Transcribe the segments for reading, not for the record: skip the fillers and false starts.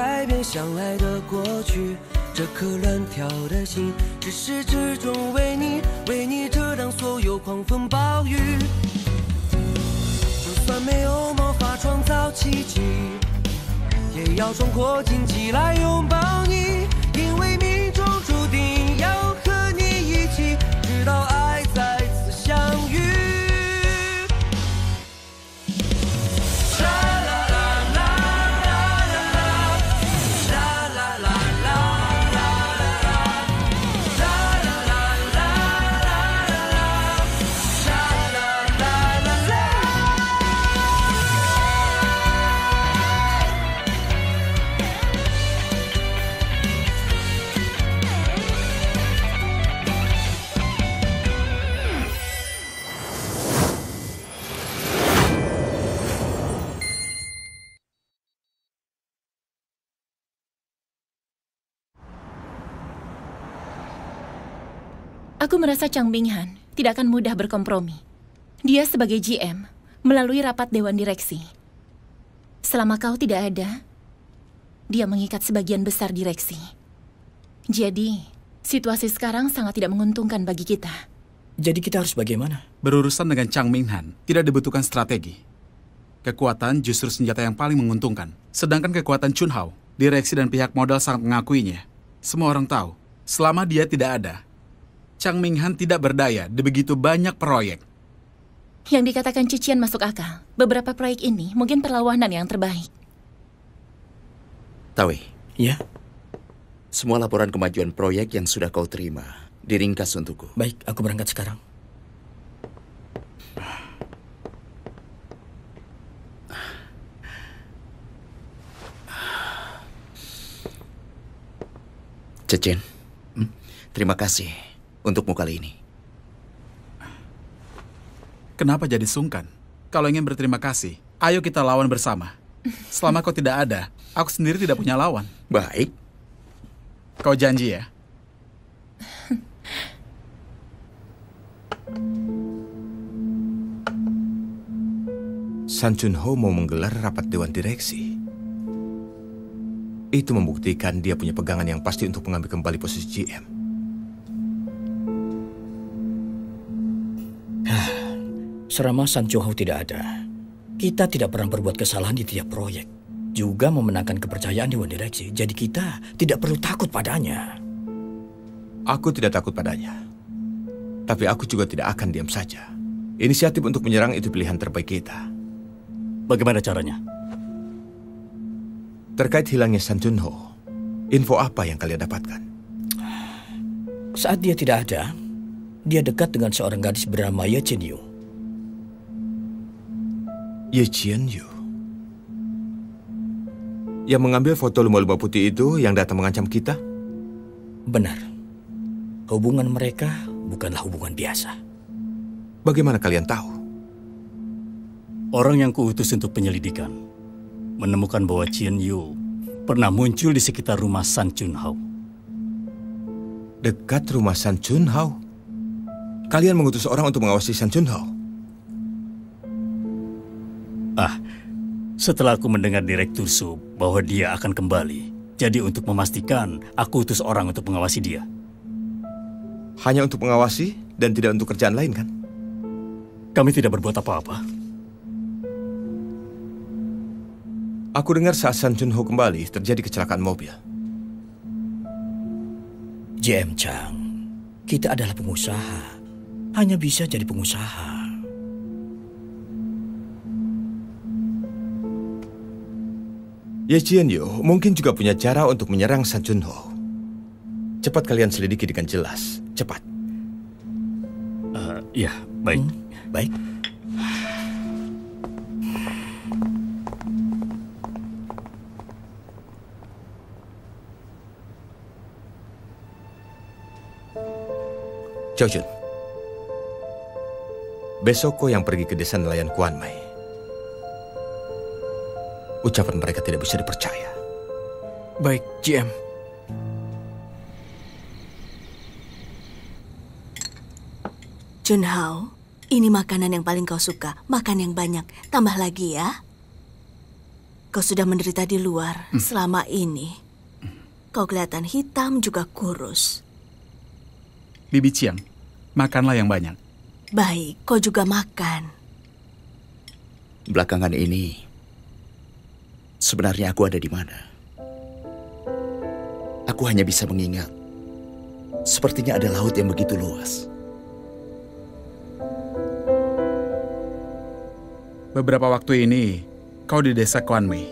改变相爱的过去，这颗乱跳的心，至始至终为你遮挡所有狂风暴雨。就算没有魔法创造奇迹，也要冲破荆棘来拥抱你，因为命中注定要和你一起，直到爱再次相遇。Aku merasa Chang Ming-han tidak akan mudah berkompromi. Dia sebagai GM melalui rapat Dewan Direksi. Selama kau tidak ada, dia mengikat sebagian besar direksi. Jadi, situasi sekarang sangat tidak menguntungkan bagi kita. Jadi kita harus bagaimana? Berurusan dengan Chang Ming-han tidak dibutuhkan strategi. Kekuatan justru senjata yang paling menguntungkan. Sedangkan kekuatan Chun Hao, direksi dan pihak modal sangat mengakuinya. Semua orang tahu, selama dia tidak ada, Chang Ming-han tidak berdaya di begitu banyak proyek. Yang dikatakan Cician masuk akal. Beberapa proyek ini mungkin perlawanan yang terbaik. Tawi. Ya? Semua laporan kemajuan proyek yang sudah kau terima diringkas untukku. Baik, aku berangkat sekarang. Cicin, terima kasih untukmu kali ini. Kenapa jadi sungkan? Kalau ingin berterima kasih, ayo kita lawan bersama. Selama kau tidak ada, aku sendiri tidak punya lawan. Baik. Kau janji ya? San Chun Ho mau menggelar rapat Dewan Direksi. Itu membuktikan dia punya pegangan yang pasti untuk mengambil kembali posisi GM. Selama San Chun Ho tidak ada, kita tidak pernah berbuat kesalahan di tiap proyek. Juga memenangkan kepercayaan Dewan Direksi. Jadi kita tidak perlu takut padanya. Aku tidak takut padanya. Tapi aku juga tidak akan diam saja. Inisiatif untuk menyerang itu pilihan terbaik kita. Bagaimana caranya? Terkait hilangnya San Chun Ho, info apa yang kalian dapatkan? Saat dia tidak ada, dia dekat dengan seorang gadis bernama Ye Chen Yu. Ye Chen Yu? Yang mengambil foto lumba-lumba putih itu yang datang mengancam kita? Benar. Hubungan mereka bukanlah hubungan biasa. Bagaimana kalian tahu? Orang yang kuutus untuk penyelidikan menemukan bahwa Chen Yu pernah muncul di sekitar rumah San Chun Hao. Dekat rumah San Chun Hao? Kalian mengutus orang untuk mengawasi San Chun Hao? Setelah aku mendengar Direktur Su bahwa dia akan kembali, jadi untuk memastikan, aku utus orang untuk mengawasi dia. Hanya untuk mengawasi dan tidak untuk kerjaan lain, kan? Kami tidak berbuat apa-apa. Aku dengar saat San Chun Ho kembali, terjadi kecelakaan mobil. GM Chang, kita adalah pengusaha. Hanya bisa jadi pengusaha. Ye Chen Yu mungkin juga punya cara untuk menyerang San Chun Ho. Cepat kalian selidiki dengan jelas. Cepat. Ya, baik. Baik. Chow Jun, besok kau yang pergi ke desa nelayan Kuan Mai. Ucapan mereka tidak bisa dipercaya. Baik, GM. Chun Hao, ini makanan yang paling kau suka. Makan yang banyak. Tambah lagi ya. Kau sudah menderita di luar selama ini. Kau kelihatan hitam juga kurus. Bibi Qiang, makanlah yang banyak. Baik, kau juga makan. Belakangan ini, sebenarnya aku ada di mana? Aku hanya bisa mengingat. Sepertinya ada laut yang begitu luas. Beberapa waktu ini, kau di desa Quanmei.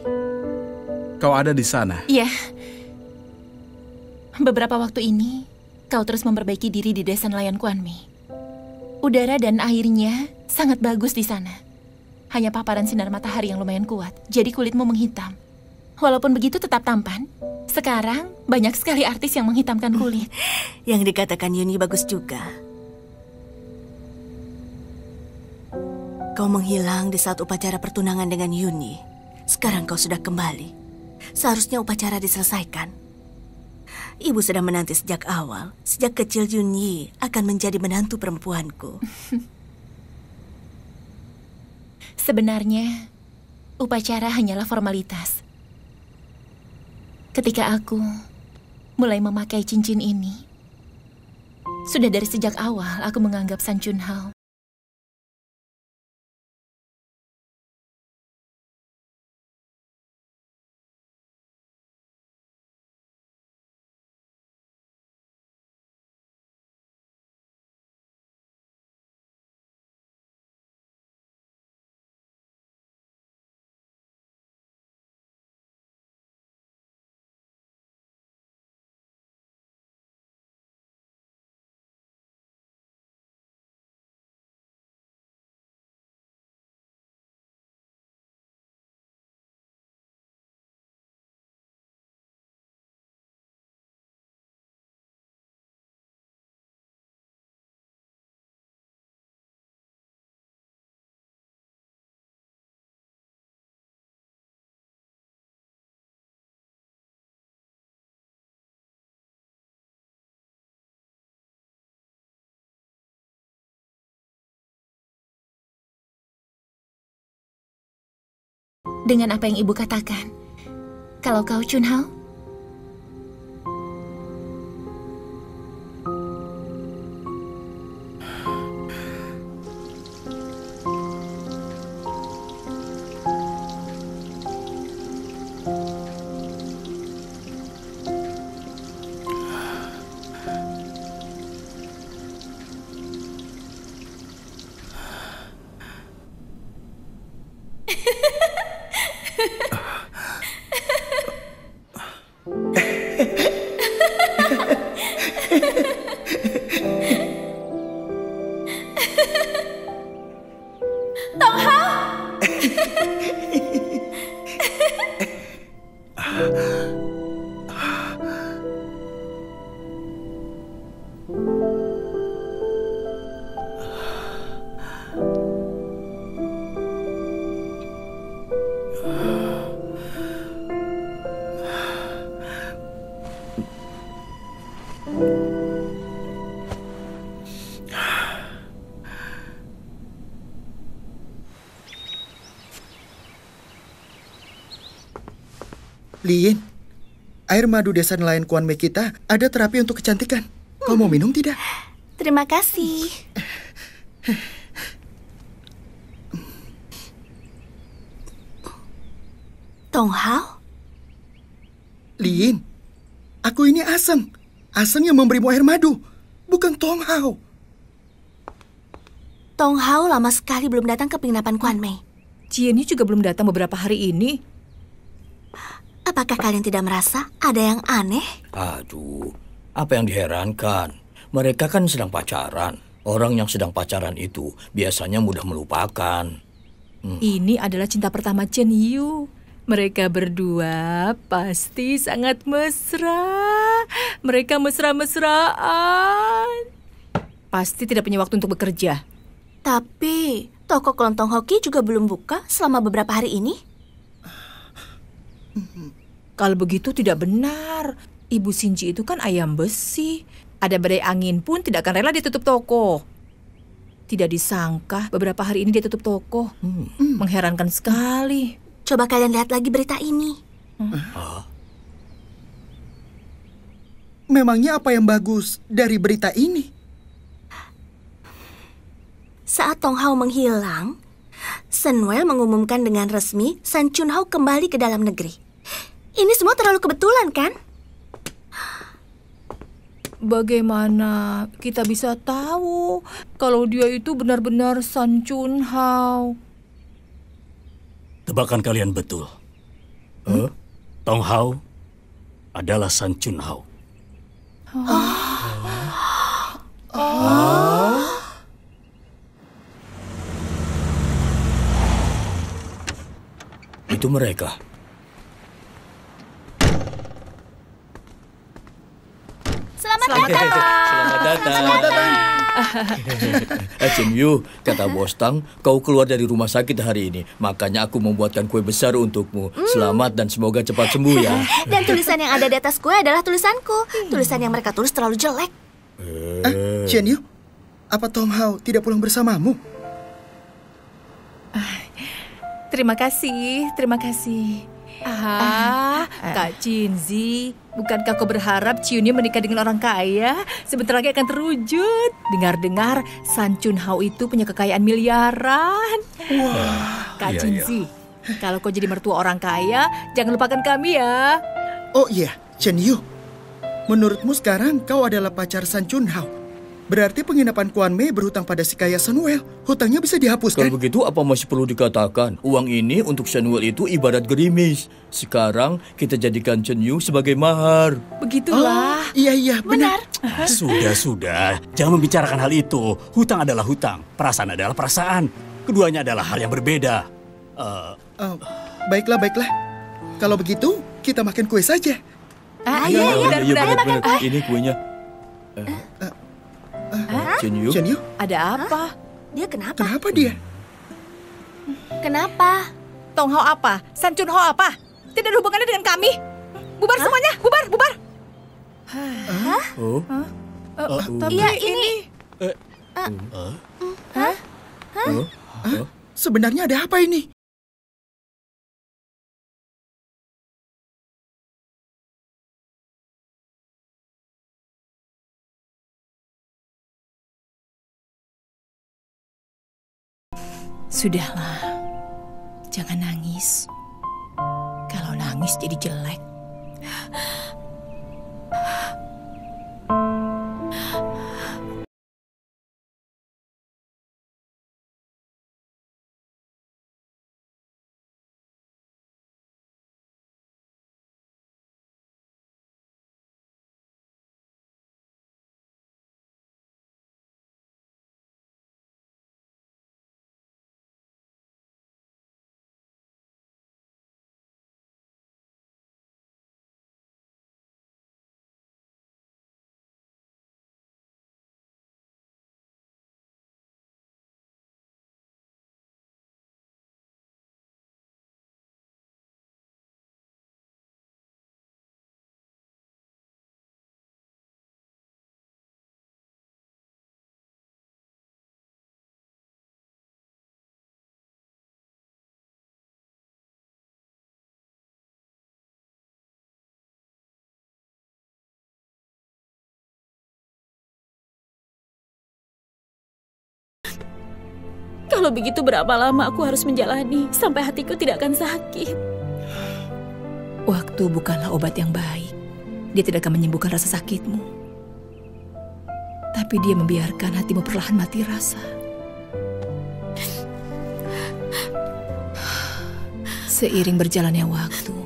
Kau ada di sana. Iya. Beberapa waktu ini, kau terus memperbaiki diri di desa nelayan Quanmei. Udara dan airnya sangat bagus di sana. Hanya paparan sinar matahari yang lumayan kuat, jadi kulitmu menghitam. Walaupun begitu tetap tampan. Sekarang, banyak sekali artis yang menghitamkan kulit. Yang dikatakan Yuni bagus juga. Kau menghilang di saat upacara pertunangan dengan Yuni. Sekarang kau sudah kembali. Seharusnya upacara diselesaikan. Ibu sudah menanti sejak awal. Sejak kecil Yuni akan menjadi menantu perempuanku. Sebenarnya, upacara hanyalah formalitas. Ketika aku mulai memakai cincin ini, sudah dari sejak awal aku menganggap San Junhao dengan apa yang ibu katakan. Kalau kau, Junhao, Lin, air madu desa nelayan Quanmei kita ada terapi untuk kecantikan. Kau mau minum tidak? Terima kasih. Tonghao? Lin, aku ini Aseng. Aseng yang memberimu air madu, bukan Tonghao. Tonghao lama sekali belum datang ke penginapan Quanmei. Jianyu juga belum datang beberapa hari ini. Apakah kalian tidak merasa ada yang aneh? Aduh, apa yang diherankan? Mereka kan sedang pacaran. Orang yang sedang pacaran itu biasanya mudah melupakan. Ini adalah cinta pertama Chen Yu. Mereka berdua pasti sangat mesra. Mereka mesra-mesraan. Pasti tidak punya waktu untuk bekerja. Tapi toko kelontong hoki juga belum buka selama beberapa hari ini. Kalau begitu tidak benar. Ibu Shinji itu kan ayam besi. Ada badai angin pun tidak akan rela dia tutup toko. Tidak disangka beberapa hari ini dia tutup toko. Mengherankan sekali. Coba kalian lihat lagi berita ini. Memangnya apa yang bagus dari berita ini? Saat Tong Hao menghilang, Senwell mengumumkan dengan resmi San Chunhao kembali ke dalam negeri. Ini semua terlalu kebetulan, kan? Bagaimana kita bisa tahu kalau dia itu benar-benar San Chunhao? Tebakan kalian betul. Tong Hao adalah San Chunhao. Itu mereka. Selamat datang. Selamat datang. Chen Yu, kata Bos Tang, kau keluar dari rumah sakit hari ini. Makanya aku membuatkan kue besar untukmu. Selamat dan semoga cepat sembuh ya. Dan tulisan yang ada di atas kue adalah tulisanku. Tulisan yang mereka tulis terlalu jelek. Chen Yu, apa Tong Hao tidak pulang bersamamu? Terima kasih. Kak Jinzi, bukankah kau berharap Ciunnya menikah dengan orang kaya? Sebentar lagi akan terwujud. Dengar-dengar San Chunhao itu punya kekayaan miliaran. Kak Jinzi, kalau kau jadi mertua orang kaya, jangan lupakan kami ya. Oh iya, Chen Yu. Menurutmu sekarang kau adalah pacar San Chunhao. Berarti penginapan Kuan Mei berhutang pada si kaya Senwell. Hutangnya bisa dihapuskan. Kalau begitu apa masih perlu dikatakan? Uang ini untuk Senwell itu ibarat gerimis. Sekarang kita jadikan Chen Yu sebagai mahar. Begitulah. Iya, benar. Sudah. Jangan membicarakan hal itu. Hutang adalah hutang. Perasaan adalah perasaan. Keduanya adalah hal yang berbeda. Baiklah. Kalau begitu, kita makan kue saja. Iya, benar. Ini kuenya. Chen Yu? Ada apa? Dia kenapa? Kenapa dia? Kenapa? Tong Hao apa? San Chunhao apa? Tidak ada hubungannya dengan kami. Bubar semuanya, bubar. Tapi Iya, ini. Sebenarnya ada apa ini? Sudahlah, jangan nangis. Kalau nangis jadi jelek. Kalau begitu berapa lama aku harus menjalani sampai hatiku tidak akan sakit? Waktu bukanlah obat yang baik. Dia tidak akan menyembuhkan rasa sakitmu. Tapi dia membiarkan hatimu perlahan mati rasa. Seiring berjalannya waktu,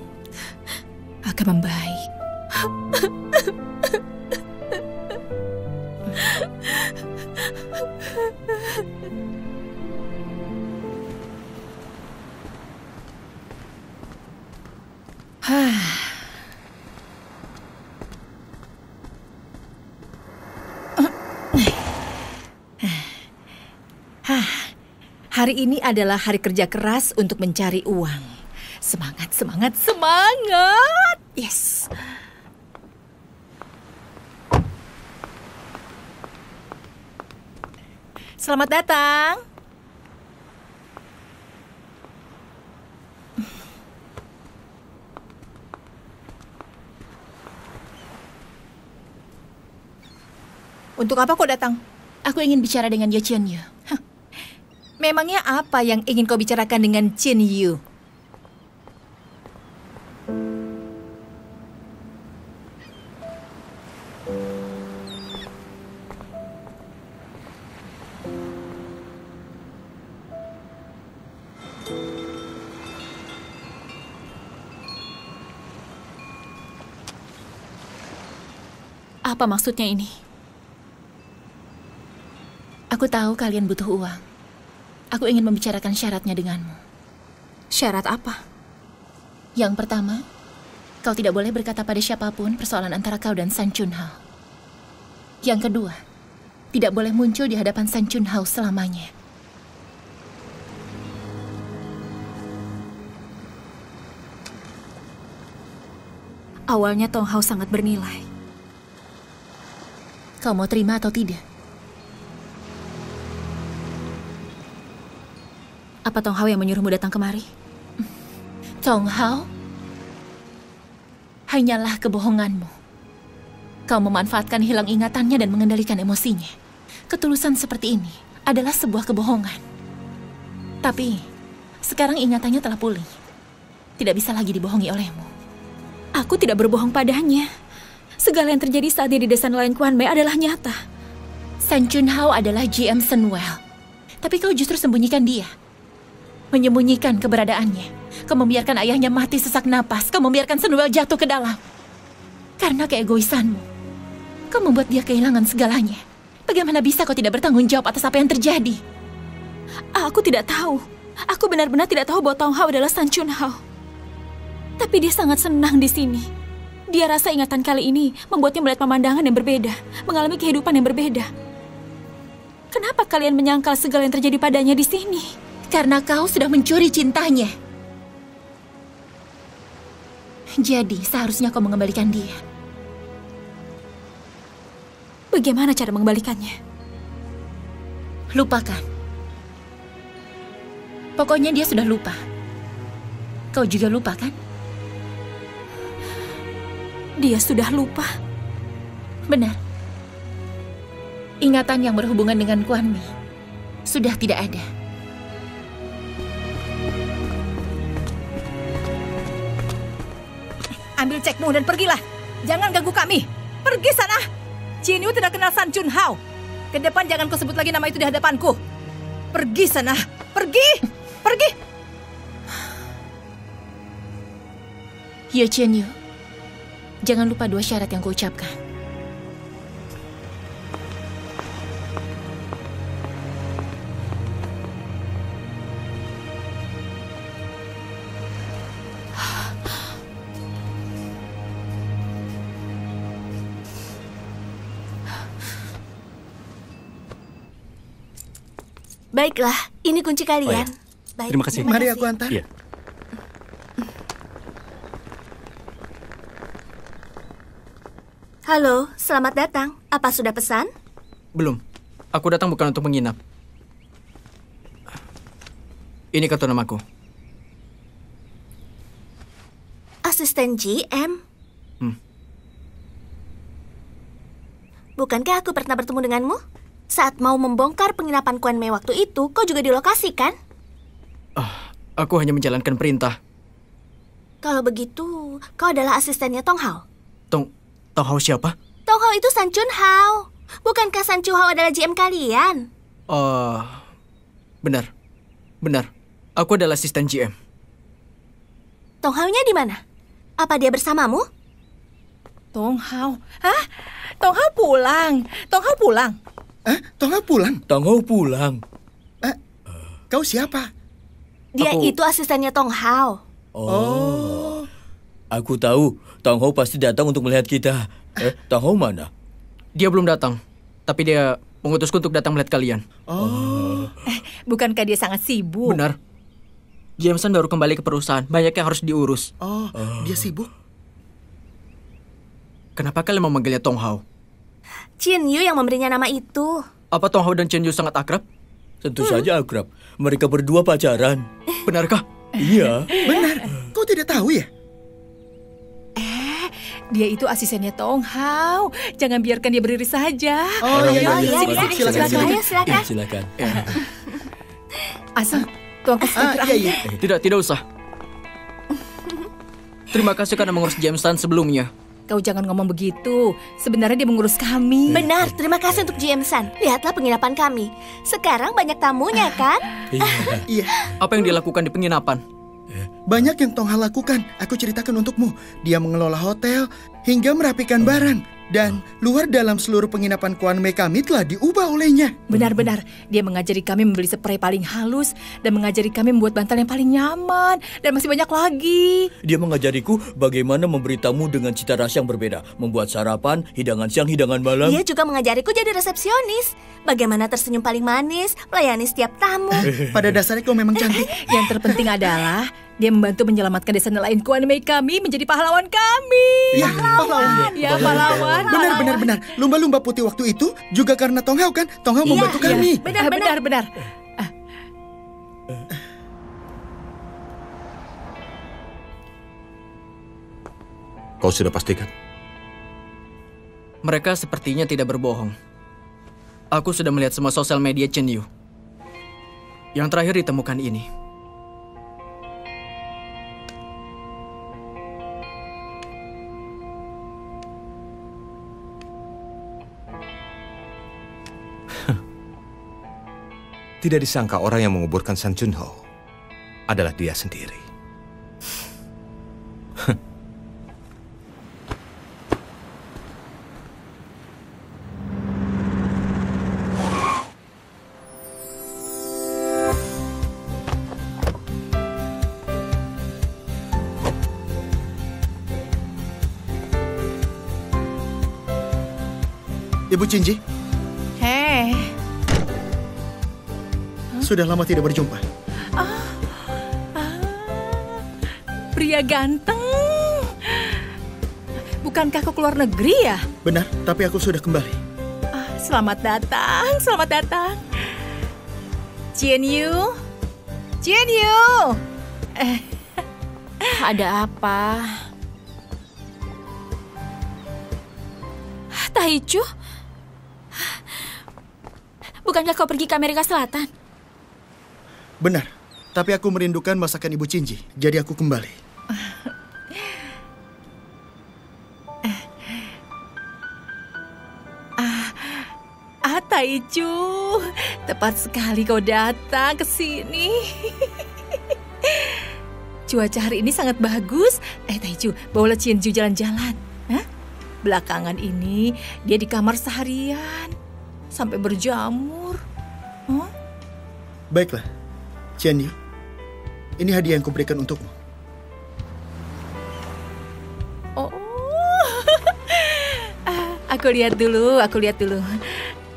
akan membaik. Hari ini adalah hari kerja keras untuk mencari uang. Semangat, semangat, semangat! Yes! Selamat datang. Untuk apa kau datang? Aku ingin bicara dengan Ye Qianyu. Memangnya apa yang ingin kau bicarakan dengan Qian Yu? Apa maksudnya ini? Aku tahu kalian butuh uang. Aku ingin membicarakan syaratnya denganmu. Syarat apa? Yang pertama, kau tidak boleh berkata pada siapapun persoalan antara kau dan San Chunhao. Yang kedua, tidak boleh muncul di hadapan San Chunhao selamanya. Awalnya Tong Hao sangat bernilai. Kau mau terima atau tidak? Apa Tong Hao yang menyuruhmu datang kemari? Tong Hao hanyalah kebohonganmu. Kau memanfaatkan hilang ingatannya dan mengendalikan emosinya. Ketulusan seperti ini adalah sebuah kebohongan. Tapi sekarang ingatannya telah pulih. Tidak bisa lagi dibohongi olehmu. Aku tidak berbohong padanya. Segala yang terjadi saat dia di desa nelayan Kuan Mei adalah nyata. San Chunhao adalah GM Sunwell. Tapi kau justru sembunyikan dia. Menyembunyikan keberadaannya. Kau membiarkan ayahnya mati sesak napas. Kau membiarkan Sunwell jatuh ke dalam. Karena keegoisanmu. Kau membuat dia kehilangan segalanya. Bagaimana bisa kau tidak bertanggung jawab atas apa yang terjadi? Aku tidak tahu. Aku benar-benar tidak tahu bahwa Tong Hao adalah San Chunhao. Tapi dia sangat senang di sini. Dia rasa ingatan kali ini membuatnya melihat pemandangan yang berbeda, mengalami kehidupan yang berbeda. Kenapa kalian menyangkal segala yang terjadi padanya di sini? Karena kau sudah mencuri cintanya. Jadi seharusnya kau mengembalikan dia. Bagaimana cara mengembalikannya? Lupakan. Pokoknya dia sudah lupa. Kau juga lupa kan? Dia sudah lupa. Benar. Ingatan yang berhubungan dengan Kuan Mei sudah tidak ada. Ambil cekmu dan pergilah. Jangan ganggu kami. Pergi sana. Qian Yu tidak kenal San Chunhao. Kedepan jangan kau sebut lagi nama itu di hadapanku. Pergi sana. Pergi. Pergi. Ye Qianyu, jangan lupa 2 syarat yang kuucapkan. Baiklah, ini kunci kalian. Oh, ya. Baik, Terima kasih. Mari aku antar. Iya. Halo, selamat datang. Apa sudah pesan? Belum. Aku datang bukan untuk menginap. Ini kartu namaku. Asisten GM. Bukankah aku pernah bertemu denganmu? Saat mau membongkar penginapan Kuan Mei waktu itu, kau juga di lokasi, kan? Aku hanya menjalankan perintah. Kalau begitu, kau adalah asistennya Tong Hao? Tong Hao siapa? Tong Hao itu San Chunhao. Bukankah San Chunhao adalah GM kalian? Benar. Benar. Aku adalah asisten GM. Tong Hao-nya di mana? Apa dia bersamamu? Tong Hao? Hah? Tong Hao pulang. Tong Hao pulang. Tong Hao pulang? Tong Hao pulang. Kau siapa? Dia itu asistennya Tong Hao. Oh. Aku tahu. Tong Hao pasti datang untuk melihat kita. Tong Hao mana? Dia belum datang. Tapi dia mengutusku untuk datang melihat kalian. Bukankah dia sangat sibuk? Benar. Jameson baru kembali ke perusahaan. Banyak yang harus diurus. Dia sibuk. Kenapa kalian memanggilnya Tong Hao? Qian Yu yang memberinya nama itu. Apa Tong Hao dan Qian Yu sangat akrab? Tentu saja akrab. Mereka berdua pacaran. Benarkah? Iya. Benar. Kau tidak tahu ya? Dia itu asistennya Tong Hao. Jangan biarkan dia berdiri saja. Oh, iya. Silakan. Silakan. Asal, tuang kasih terakhir. Iya. Tidak usah. Terima kasih karena mengurus Jameson sebelumnya. Kau jangan ngomong begitu. Sebenarnya dia mengurus kami. Benar, terima kasih untuk GM-san. Lihatlah penginapan kami. Sekarang banyak tamunya, kan? Iya. Apa yang dilakukan di penginapan? Banyak yang Tong Hao lakukan. Aku ceritakan untukmu. Dia mengelola hotel hingga merapikan barang. Dan luar dalam seluruh penginapan Kuan Mei kami telah diubah olehnya. Benar-benar, dia mengajari kami membeli spray paling halus dan mengajari kami membuat bantal yang paling nyaman dan masih banyak lagi. Dia mengajariku bagaimana memberi tamu dengan cita rasa yang berbeda, membuat sarapan, hidangan siang, hidangan malam. Dia juga mengajariku jadi resepsionis. Bagaimana tersenyum paling manis, melayani setiap tamu. Pada dasarnya kau memang cantik. Yang terpenting adalah dia membantu menyelamatkan desa nelayan Kuan Mei kami menjadi pahlawan kami. Ya, pahlawan. Ya, pahlawan. Benar. Lumba-lumba putih waktu itu juga karena Tong Hao kan? Tong Hao membantu kami. Benar. Kau sudah pastikan? Mereka sepertinya tidak berbohong. Aku sudah melihat semua sosial media Chen Yu. Yang terakhir ditemukan ini. Tidak disangka orang yang menguburkan San Junho adalah dia sendiri. Ibu Chinji, sudah lama tidak berjumpa. Pria ganteng. Bukankah kau keluar negeri ya? Benar, tapi aku sudah kembali. Selamat datang. Chen Yu. Ada apa? Taichu? Bukankah kau pergi ke Amerika Selatan? Benar, tapi aku merindukan masakan Ibu Chinji, jadi aku kembali. Taichu, tepat sekali kau datang ke sini. Cuaca hari ini sangat bagus. Taichu, bawalah Qianju jalan-jalan. Belakangan ini dia di kamar seharian sampai berjamur. Baiklah, Qianyu, ini hadiah yang kuberikan untukmu. Aku lihat dulu.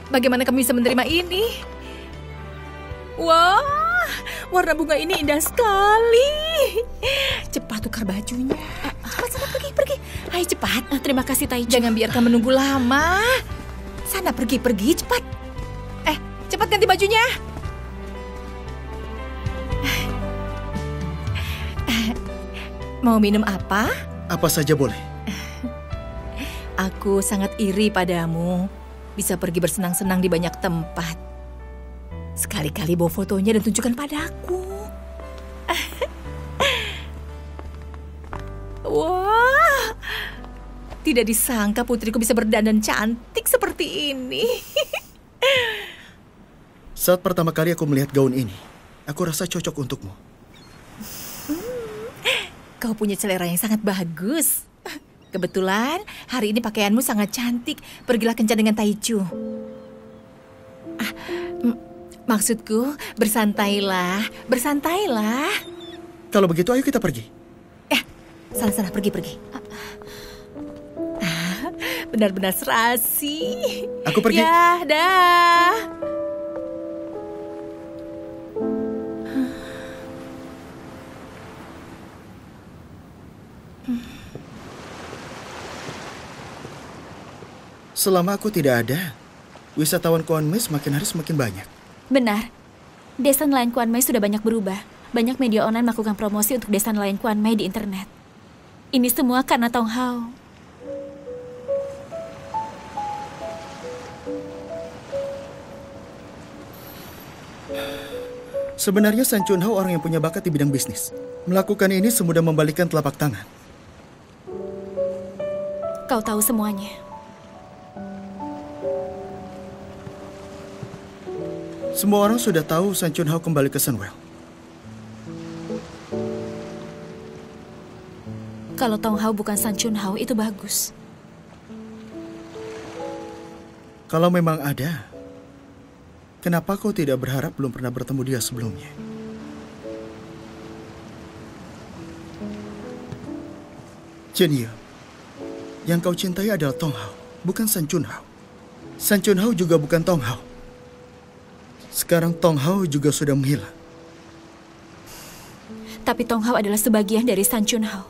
Bagaimana kamu bisa menerima ini? Wah, warna bunga ini indah sekali. Cepat tukar bajunya. Cepat pergi. Ayo cepat. Terima kasih, Taichu. Jangan biarkan menunggu lama. Sana pergi cepat. Cepat ganti bajunya. Mau minum apa? Apa saja boleh. Aku sangat iri padamu. Bisa pergi bersenang-senang di banyak tempat. Sekali-kali bawa fotonya dan tunjukkan padaku. Wah, tidak disangka putriku bisa berdandan cantik seperti ini. Saat pertama kali aku melihat gaun ini, aku rasa cocok untukmu. Kau punya selera yang sangat bagus. Kebetulan hari ini pakaianmu sangat cantik. Pergilah kencan dengan Taichu. Maksudku, bersantailah. Kalau begitu, ayo kita pergi. Sana pergi. Benar-benar serasi. Aku pergi. Ya, dah. Selama aku tidak ada, wisatawan Kuan Mei semakin hari semakin banyak. Benar. Desa nelayan Kuan Mei sudah banyak berubah. Banyak media online melakukan promosi untuk desa nelayan Kuan Mei di internet. Ini semua karena Tong Hao. Sebenarnya San Chun Hao orang yang punya bakat di bidang bisnis. Melakukan ini semudah membalikkan telapak tangan. Kau tahu semuanya. Semua orang sudah tahu San Chun Hao kembali ke Sunwell. Kalau Tong Hao bukan San Chun Hao, itu bagus. Kalau memang ada, kenapa kau tidak berharap belum pernah bertemu dia sebelumnya? Chen Yu, yang kau cintai adalah Tong Hao, bukan San Chun Hao. San Chun Hao juga bukan Tong Hao. Sekarang Tong Hao juga sudah menghilang. Tapi Tong Hao adalah sebagian dari San Chun Hao.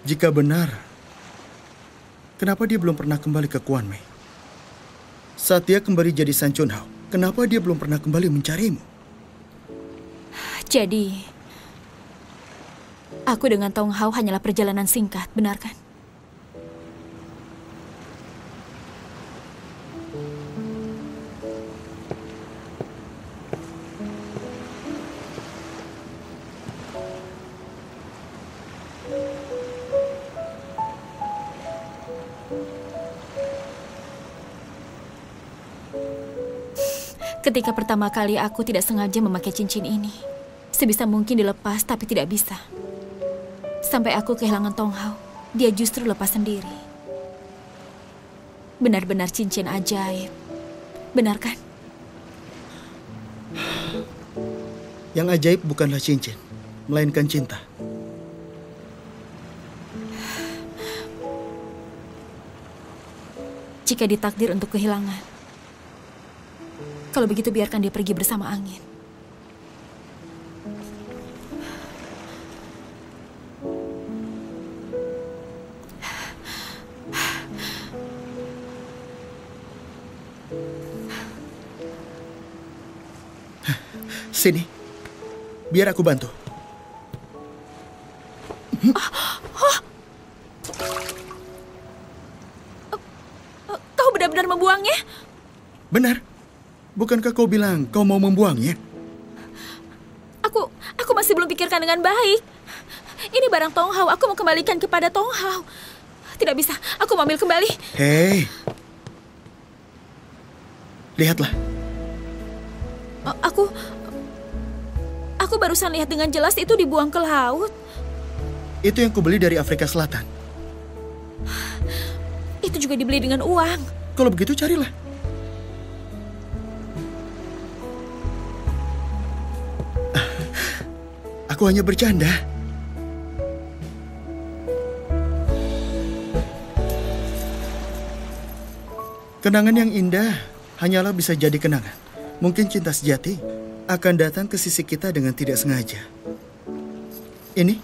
Jika benar, kenapa dia belum pernah kembali ke Kuan Mei? Saat dia kembali jadi San Chun Hao, kenapa dia belum pernah kembali mencarimu? Jadi, aku dengan Tong Hao hanyalah perjalanan singkat, benar kan? Ketika pertama kali aku tidak sengaja memakai cincin ini. Sebisa mungkin dilepas, tapi tidak bisa. Sampai aku kehilangan Tong Hao, dia justru lepas sendiri. Benar-benar cincin ajaib. Benar kan? Yang ajaib bukanlah cincin, melainkan cinta. Jika ditakdir untuk kehilangan, kalau begitu biarkan dia pergi bersama angin. Sini, biar aku bantu. Kau benar-benar membuangnya? Benar. Bukankah kau bilang kau mau membuangnya? Aku masih belum pikirkan dengan baik. Ini barang Tong Hao, aku mau kembalikan kepada Tong Hao. Tidak bisa, aku mau ambil kembali. Hei, lihatlah. Aku barusan lihat dengan jelas itu dibuang ke laut. Itu yang kubeli dari Afrika Selatan. Itu juga dibeli dengan uang. Kalau begitu carilah. Aku hanya bercanda. Kenangan yang indah hanyalah bisa jadi kenangan. Mungkin cinta sejati akan datang ke sisi kita dengan tidak sengaja. Ini,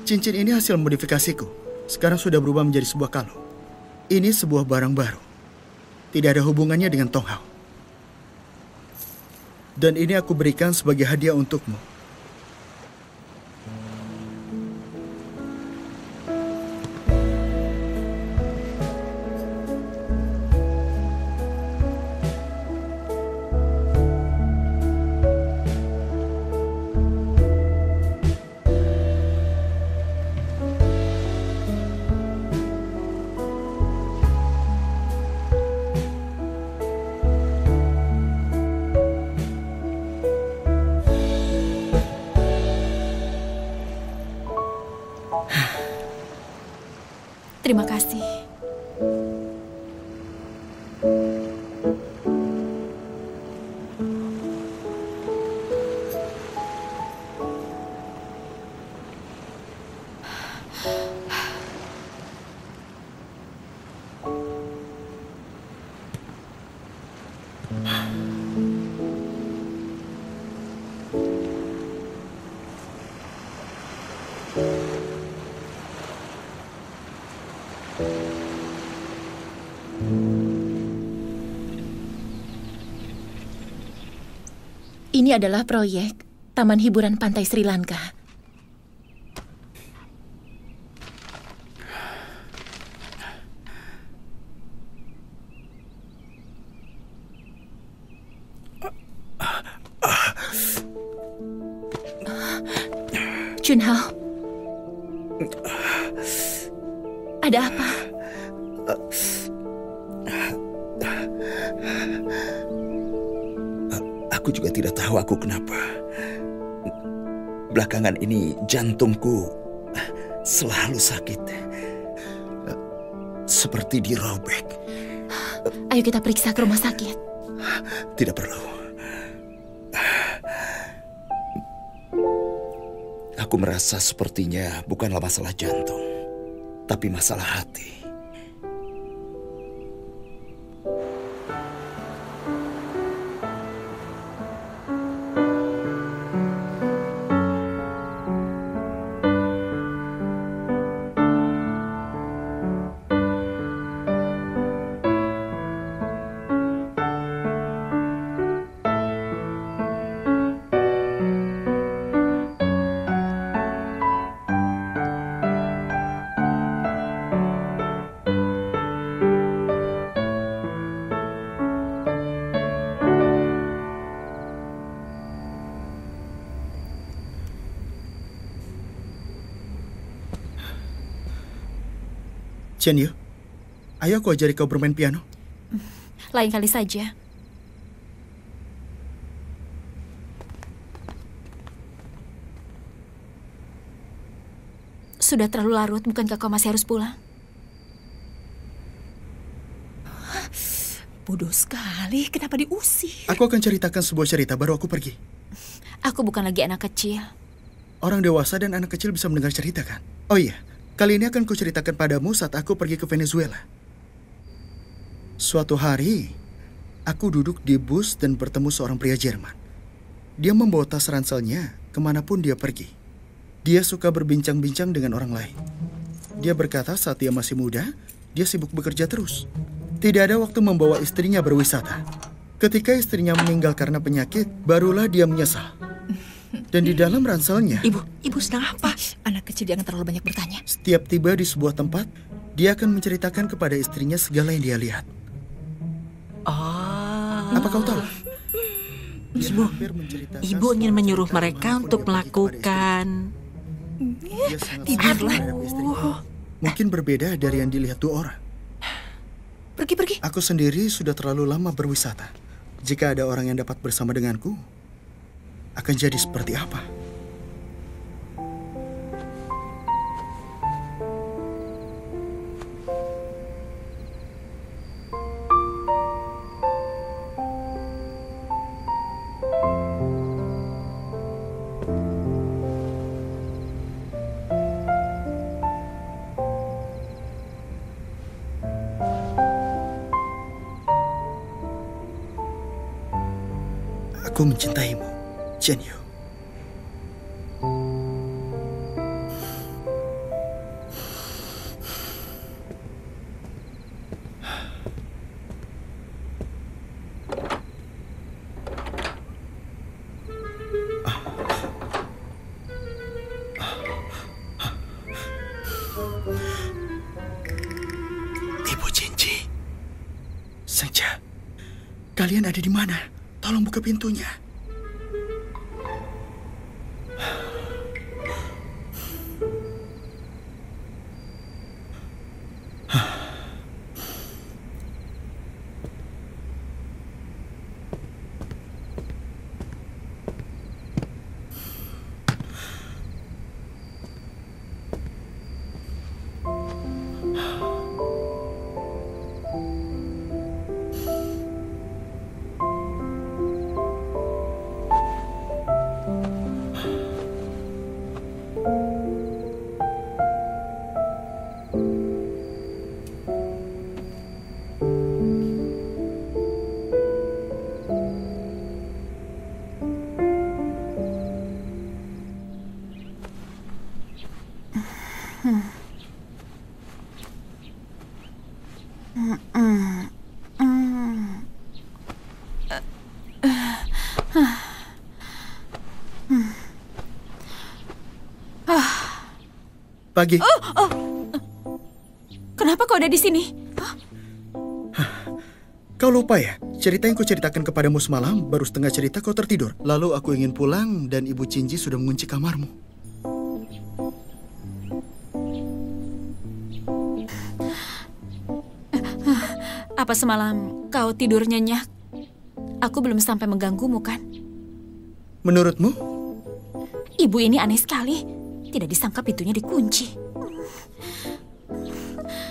cincin ini hasil modifikasiku. Sekarang sudah berubah menjadi sebuah kalung. Ini sebuah barang baru. Tidak ada hubungannya dengan Tong Hao. Dan ini aku berikan sebagai hadiah untukmu. Terima kasih. Ini adalah proyek Taman Hiburan Pantai Sri Lanka. Chunhao. Ada apa? Aku juga tidak tahu aku kenapa. Belakangan ini jantungku selalu sakit. Seperti dirobek. Ayo kita periksa ke rumah sakit. Tidak perlu. Aku merasa sepertinya bukanlah masalah jantung, tapi masalah hati. Chen Yu, ayo aku ajari kau bermain piano. Lain kali saja. Sudah terlalu larut, bukankah kau masih harus pulang? Bodoh sekali, kenapa diusir? Aku akan ceritakan sebuah cerita, baru aku pergi. Aku bukan lagi anak kecil. Orang dewasa dan anak kecil bisa mendengar cerita, kan? Oh iya, kali ini akan kuceritakan padamu saat aku pergi ke Venezuela. Suatu hari, aku duduk di bus dan bertemu seorang pria Jerman. Dia membawa tas ranselnya kemanapun dia pergi. Dia suka berbincang-bincang dengan orang lain. Dia berkata saat dia masih muda, dia sibuk bekerja terus. Tidak ada waktu membawa istrinya berwisata. Ketika istrinya meninggal karena penyakit, barulah dia menyesal. Dan di dalam ranselnya... Ibu sedang apa? Anak kecil jangan terlalu banyak bertanya. Setiap tiba di sebuah tempat, dia akan menceritakan kepada istrinya segala yang dia lihat. Apa kau tahu? Ibu ingin menyuruh mereka untuk melakukan... Tidurlah. Mungkin berbeda dari yang dilihat dua orang. Pergi. Aku sendiri sudah terlalu lama berwisata. Jika ada orang yang dapat bersama denganku, akan jadi seperti apa? Aku mencintaimu, Chen Yu. Ibu Jinji, Senja, kalian ada di mana? Tolong buka pintunya. Pagi. Kenapa kau ada di sini? Kau lupa ya? Cerita yang kuceritakan kepadamu semalam, baru setengah cerita kau tertidur. Lalu aku ingin pulang dan Ibu Jinji sudah mengunci kamarmu. Apa semalam kau tidur nyenyak? Aku belum sampai mengganggumu, kan? Menurutmu? Ibu ini aneh sekali. Tidak disangka pintunya dikunci.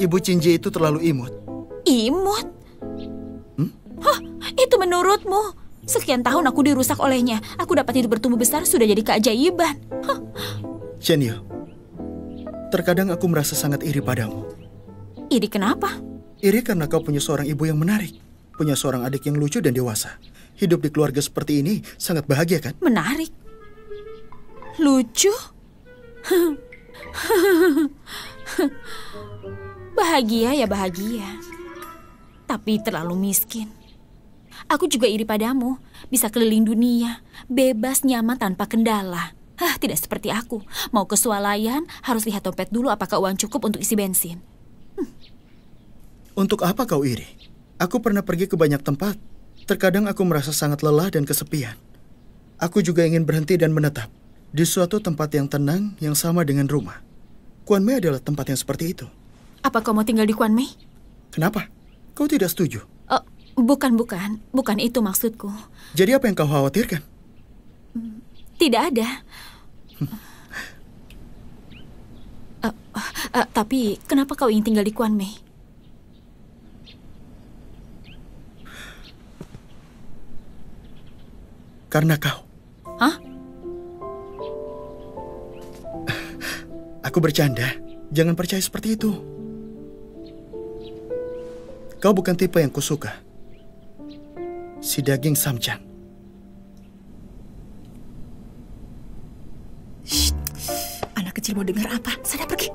Ibu Cinji itu terlalu imut. Imut? Hah, itu menurutmu? Sekian tahun aku dirusak olehnya. Aku dapat hidup bertumbuh besar sudah jadi keajaiban. Chen Yu, terkadang aku merasa sangat iri padamu. Iri kenapa? Iri karena kau punya seorang ibu yang menarik. Punya seorang adik yang lucu dan dewasa. Hidup di keluarga seperti ini sangat bahagia, kan? Menarik? Lucu? Bahagia ya bahagia. Tapi terlalu miskin. Aku juga iri padamu. Bisa keliling dunia. Bebas, nyaman, tanpa kendala. Tidak seperti aku. Mau ke swalayan, harus lihat dompet dulu apakah uang cukup untuk isi bensin. Untuk apa kau iri? Aku pernah pergi ke banyak tempat. Terkadang aku merasa sangat lelah dan kesepian. Aku juga ingin berhenti dan menetap di suatu tempat yang tenang yang sama dengan rumah. Kuanmei adalah tempat yang seperti itu. Apa kau mau tinggal di Kuanmei? Kenapa? Kau tidak setuju? Bukan itu maksudku. Jadi apa yang kau khawatirkan? Tidak ada. Tapi kenapa kau ingin tinggal di Kuanmei? Karena kau. Hah? Aku bercanda. Jangan percaya seperti itu. Kau bukan tipe yang kusuka. Si daging Samchan. Shh. Anak kecil mau dengar apa? Sana pergi.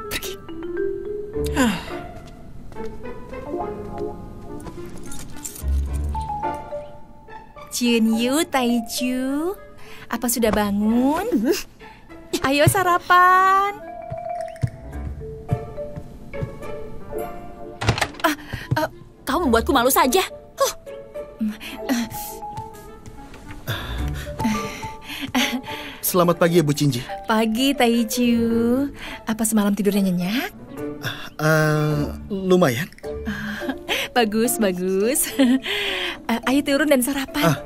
Pergi. Junyu, Taiju, apa sudah bangun? Ayo sarapan. Kau membuatku malu saja. Selamat pagi, Ibu Cinji. Pagi, Taiju. Apa semalam tidurnya nyenyak? Lumayan. Bagus. Ayo turun dan sarapan.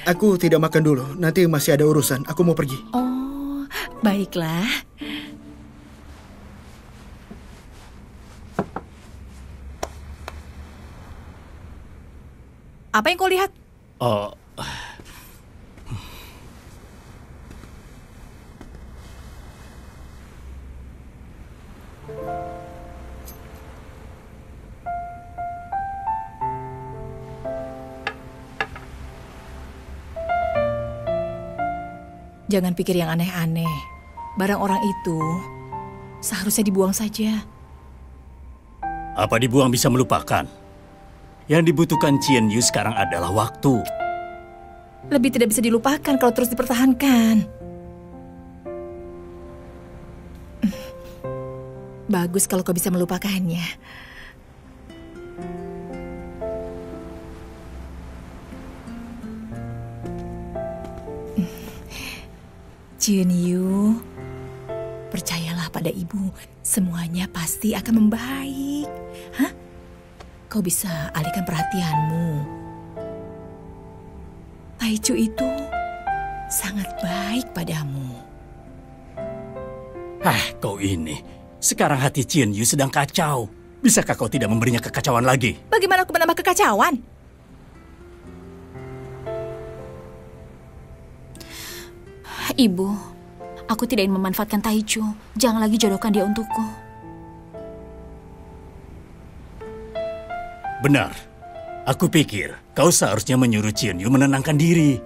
Aku tidak makan dulu. Nanti masih ada urusan. Aku mau pergi. Oh, baiklah. Apa yang kau lihat? Jangan pikir yang aneh-aneh. Barang orang itu seharusnya dibuang saja. Apa dibuang bisa melupakan? Yang dibutuhkan Chen Yu sekarang adalah waktu. Lebih tidak bisa dilupakan kalau terus dipertahankan. Bagus kalau kau bisa melupakannya. Junyu, percayalah pada ibu, semuanya pasti akan membaik. Hah? Kau bisa alihkan perhatianmu. Taiju itu sangat baik padamu. Kau ini. Sekarang hati Chen Yu sedang kacau. Bisakah kau tidak memberinya kekacauan lagi? Bagaimana aku menambah kekacauan? Ibu, aku tidak ingin memanfaatkan Taiju. Jangan lagi jodohkan dia untukku. Benar. Aku pikir kau seharusnya menyuruh Chen Yu menenangkan diri.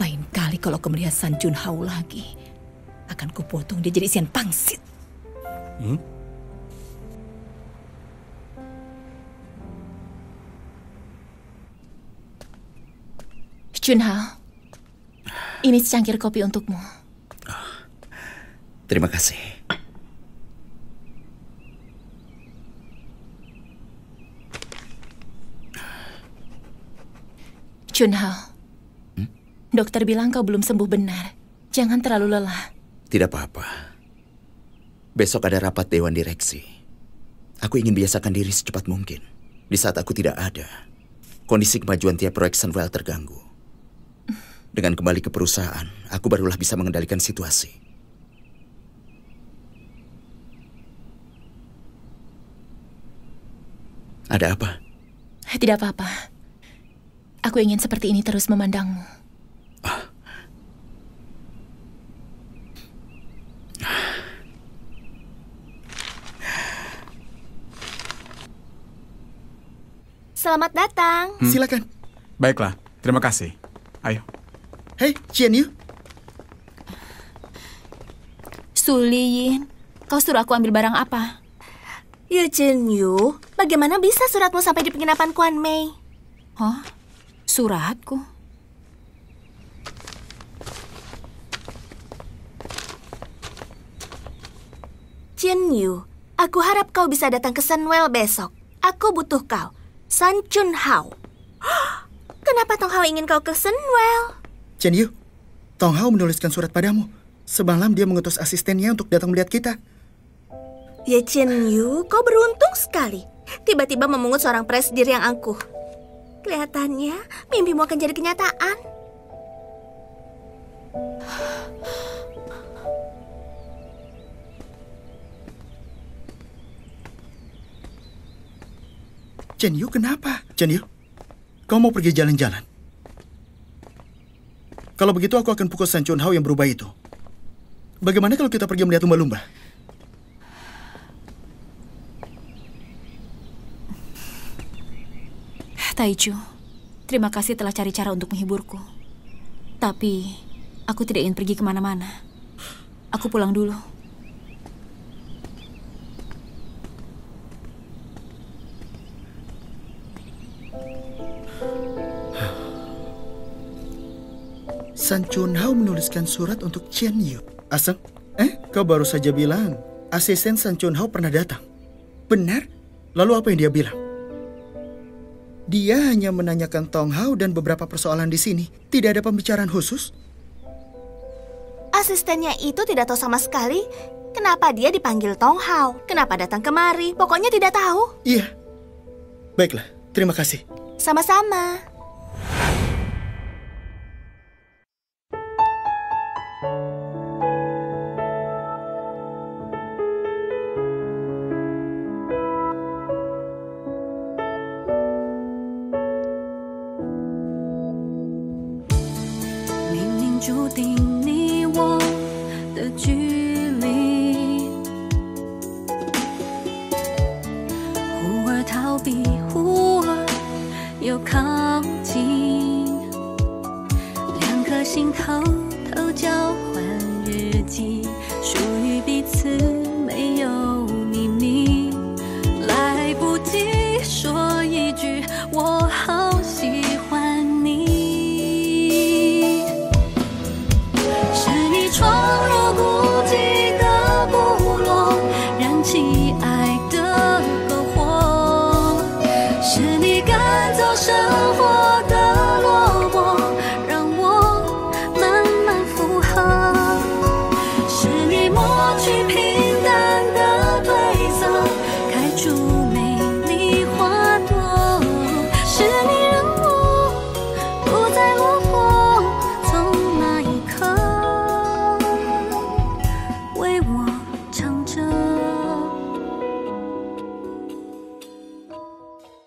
Lain kali kalau kau melihat San Junhao lagi, akan kupotong dia jadi isian pangsit. Junhao, ini secangkir kopi untukmu. Terima kasih. Junhao, dokter bilang kau belum sembuh benar. Jangan terlalu lelah. Tidak apa-apa. Besok ada rapat dewan direksi. Aku ingin biasakan diri secepat mungkin. Di saat aku tidak ada, kondisi kemajuan tiap proyek Sunwell terganggu. Dengan kembali ke perusahaan, aku barulah bisa mengendalikan situasi. Ada apa? Tidak apa-apa. Aku ingin seperti ini terus memandangmu. Selamat datang. Silakan. Baiklah, terima kasih. Ayo. Hei, Qian Yu. Su Liyin, kau suruh aku ambil barang apa? Yu Qian Yu, bagaimana bisa suratmu sampai di penginapan Kuan Mei? Hah? Suratku? Qian Yu, aku harap kau bisa datang ke Sunwell besok. Aku butuh kau. San Chun Hao. Kenapa Tong Hao ingin kau ke Sunwell? Qian Yu, Tong Hao menuliskan surat padamu. Semalam dia mengutus asistennya untuk datang melihat kita. Ya Qian Yu, kau beruntung sekali. Tiba-tiba memungut seorang presidir yang angkuh. Kelihatannya mimpimu akan jadi kenyataan. Qian Yu, kenapa? Qian Yu, kau mau pergi jalan-jalan? Kalau begitu aku akan pukul San Chun Hao yang berubah itu. Bagaimana kalau kita pergi melihat lumba-lumba? Taichu, terima kasih telah cari cara untuk menghiburku. Tapi, aku tidak ingin pergi kemana-mana. Aku pulang dulu. San Chun Hao menuliskan surat untuk Qian Yu. Aseng, kau baru saja bilang asisten San Chun Hao pernah datang. Benar? Lalu apa yang dia bilang? Dia hanya menanyakan Tong Hao dan beberapa persoalan di sini. Tidak ada pembicaraan khusus? Asistennya itu tidak tahu sama sekali kenapa dia dipanggil Tong Hao. Kenapa datang kemari? Pokoknya tidak tahu. Iya. Baiklah, terima kasih. Sama-sama.